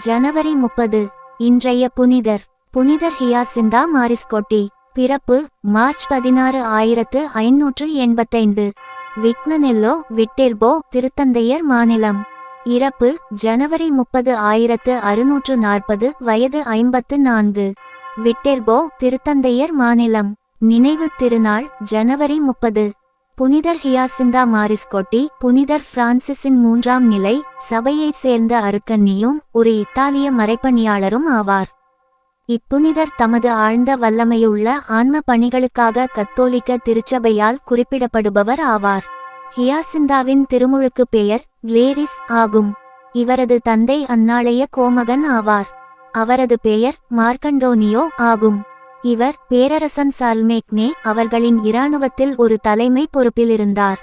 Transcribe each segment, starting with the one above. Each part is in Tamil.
ஜனவரி 30 இன்றைய புனிதர் புனிதர் ஹியாசிந்தா மாரிஸ்கோட்டி. பிறப்பு மார்ச் 16, 1585. விக்னநெல்லோ, விட்டெர்போ, திருத்தந்தையர் மாநிலம். இறப்பு ஜனவரி 30, 1640. வயது 54. விட்டெர்போ, திருத்தந்தையர் மாநிலம். நினைவு திருநாள் ஜனவரி 30. புனிதர் ஹியாசிந்தா மாரிஸ்கோட்டி புனிதர் பிரான்சிஸின் 3ஆம் நிலை சபையைச் சேர்ந்த அருக்கன்னியும் ஒரு இத்தாலிய மறைப்பணியாளரும் ஆவார். இப்புனிதர் தமது ஆழ்ந்த வல்லமையுள்ள ஆன்ம பணிகளுக்காக கத்தோலிக்க திருச்சபையால் குறிப்பிடப்படுபவர் ஆவார். ஹியாசிந்தாவின் திருமுழுக்கு பெயர் கிளேரிஸ் ஆகும். இவரது தந்தை அந்நாளைய கோமகன் ஆவார். அவரது பெயர் மார்க்கண்டோனியோ ஆகும். இவர் பேரரசன் சால்மேக்னே அவர்களின் இராணுவத்தில் ஒரு தலைமை பொறுப்பில் இருந்தார்.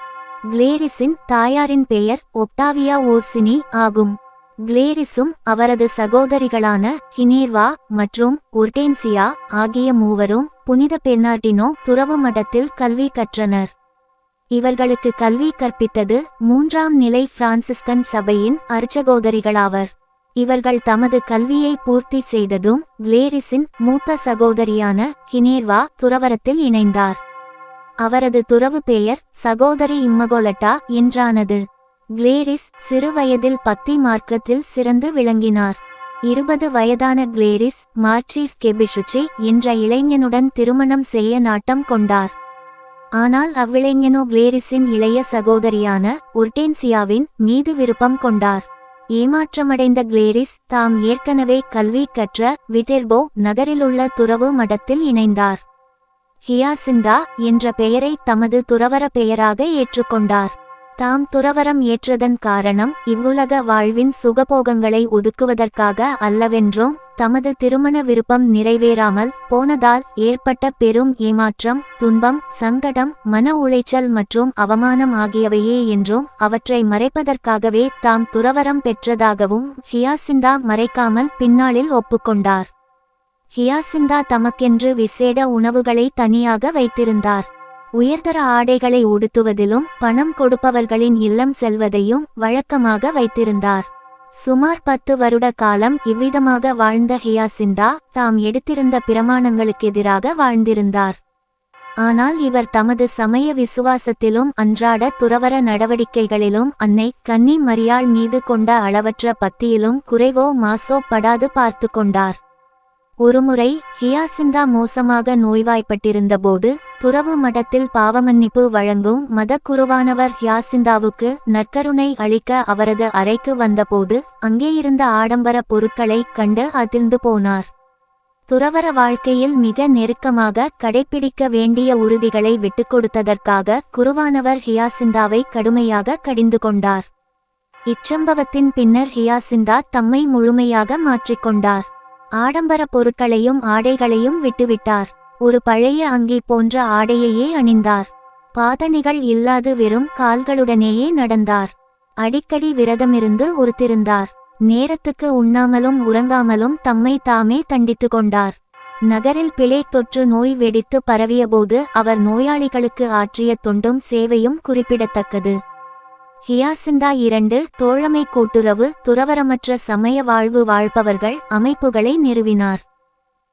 கிளேரிஸின் தாயாரின் பெயர் ஒக்டாவியா ஓர்சினி ஆகும். கிளேரிஸும் அவரது சகோதரிகளான ஹினேர்வா மற்றும் ஒர்டேன்சியா ஆகிய மூவரும் புனித பெர்னார்டினோ துறவு மடத்தில் கல்வி கற்றனர். இவர்களுக்கு கல்வி கற்பித்தது 3ஆம் நிலை பிரான்சிஸ்கன் சபையின் அர்ச்சகோதரிகளாவர். இவர்கள் தமது கல்வியை பூர்த்தி செய்ததும் கிளேரிஸின் மூத்த சகோதரியான ஹினேர்வா துறவரத்தில் இணைந்தார். அவரது துறவு பெயர் சகோதரி இம்மகோலட்டா என்றானது. கிளேரிஸ் சிறு வயதில் பக்தி மார்க்கத்தில் சிறந்து விளங்கினார். 20 வயதான கிளேரிஸ் மார்ச்சீஸ் கெபிஷுச்சி என்ற இளைஞனுடன் திருமணம் செய்ய நாட்டம் கொண்டார். ஆனால் அவ்விளைஞனோ கிளேரிஸின் இளைய சகோதரியான ஒர்டேன்சியாவின் மீது விருப்பம் கொண்டார். ஏமாற்றமடைந்த கிளேரிஸ் தாம் ஏற்கனவே கல்வி கற்ற விட்டெர்போ நகரிலுள்ள துறவு மடத்தில் இணைந்தார். ஹியாசிந்தா என்ற பெயரை தமது துறவர பெயராக ஏற்றுக்கொண்டார். தாம் துறவரம் ஏற்றதன் காரணம் இவ்வுலக வாழ்வின் சுகபோகங்களை ஒதுக்குவதற்காக அல்லவென்றும் தமது திருமண விருப்பம் நிறைவேறாமல் போனதால் ஏற்பட்ட பெரும் ஏமாற்றம், துன்பம், சங்கடம், மன உளைச்சல் மற்றும் அவமானம் ஆகியவையே என்றும் அவற்றை மறைப்பதற்காகவே தாம் துறவரம் பெற்றதாகவும் ஹியாசிந்தா மறைக்காமல் பின்னாளில் ஒப்புக்கொண்டார். ஹியாசிந்தா தமக்கென்று விசேட உணவுகளை தனியாக வைத்திருந்தார். உயர்தர ஆடைகளை உடுத்துவதிலும் பணம் கொடுப்பவர்களின் இல்லம் செல்வதையும் வழக்கமாக வைத்திருந்தார். சுமார் 10 வருட காலம் இவ்விதமாக வாழ்ந்த ஹியாசிந்தா தாம் எடுத்திருந்த பிரமாணங்களுக்கெதிராக வாழ்ந்திருந்தார். ஆனால் இவர் தமது சமய விசுவாசத்திலும் அன்றாட துறவர நடவடிக்கைகளிலும் அன்னை கன்னி மரியாள் மீது கொண்ட அளவற்ற பக்தியிலும் குறைவோ மாசோ படாது பார்த்து கொண்டார். ஒருமுறை ஹியாசிந்தா மோசமாக நோய்வாய்ப்பட்டிருந்தபோது துறவு மடத்தில் பாவமன்னிப்பு வழங்கும் மதக்குருவானவர் ஹியாசிந்தாவுக்கு நற்கருணை அளிக்க அவரது அறைக்கு வந்தபோது அங்கேயிருந்த ஆடம்பர பொருட்களை கண்டு அதிர்ந்து போனார். துறவர வாழ்க்கையில் மிக நெருக்கமாக கடைப்பிடிக்க வேண்டிய உறுதிகளை விட்டுக்கொடுத்ததற்காக குருவானவர் ஹியாசிந்தாவை கடுமையாக கடிந்து கொண்டார். இச்சம்பவத்தின் பின்னர் ஹியாசிந்தா தம்மை முழுமையாக மாற்றிக்கொண்டார். ஆடம்பர பொருட்களையும் ஆடைகளையும் விட்டுவிட்டார். ஒரு பழைய அங்கி போன்ற ஆடையையே அணிந்தார். பாதணிகள் இல்லாது வெறும் கால்களுடனேயே நடந்தார். அடிக்கடி விரதமிருந்து ஒருத்திருந்தார். நேரத்துக்கு உண்ணாமலும் உறங்காமலும் தம்மை தாமே தண்டித்து கொண்டார். நகரில் பிளே தொற்று நோய் வெடித்து பரவியபோது அவர் நோயாளிகளுக்கு ஆற்றிய தொண்டும் சேவையும் குறிப்பிடத்தக்கது. ஹியாசிந்தா 2 தோழமை கூட்டுறவு துறவரமற்ற சமய வாழ்வு வாழ்பவர்கள் அமைப்புகளை நிறுவினார்.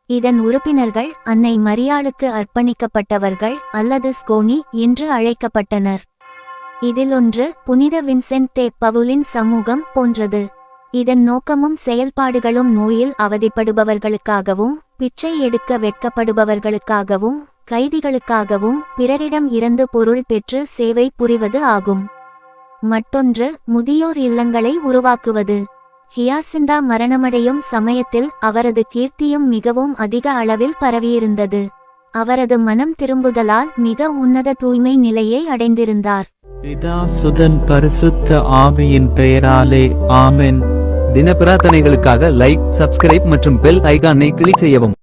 இதன் உறுப்பினர்கள் அன்னை மரியாளுக்கு அர்ப்பணிக்கப்பட்டவர்கள் அல்லது ஸ்கோனி என்று அழைக்கப்பட்டனர். இதில் ஒன்று புனித வின்சென்ட் தே பவுலின் சமூகம் போன்றது. இதன் நோக்கமும் செயல்பாடுகளும் நோயில் அவதிப்படுபவர்களுக்காகவும் பிச்சை எடுக்க வெட்கப்படுபவர்களுக்காகவும் கைதிகளுக்காகவும் பிறரிடம் இருந்து பொருள் பெற்று சேவை புரிவது ஆகும். மற்றொன்று முதியோர் இல்லங்களை உருவாக்குவது. ஹியாசிந்தா மரணமடையும் சமயத்தில் அவரது கீர்த்தியும் மிகவும் அதிக அளவில் பரவியிருந்தது. அவரது மனம் திரும்புதலால் மிக உன்னத தூய்மை நிலையை அடைந்திருந்தார். பிதா சுதன் பரிசுத்த ஆவியின் பெயராலே ஆமென். தின பிரார்த்தனைகளுக்காக லைக், சப்ஸ்கிரைப் மற்றும் பெல் ஐகானை கிளிக் செய்யவும்.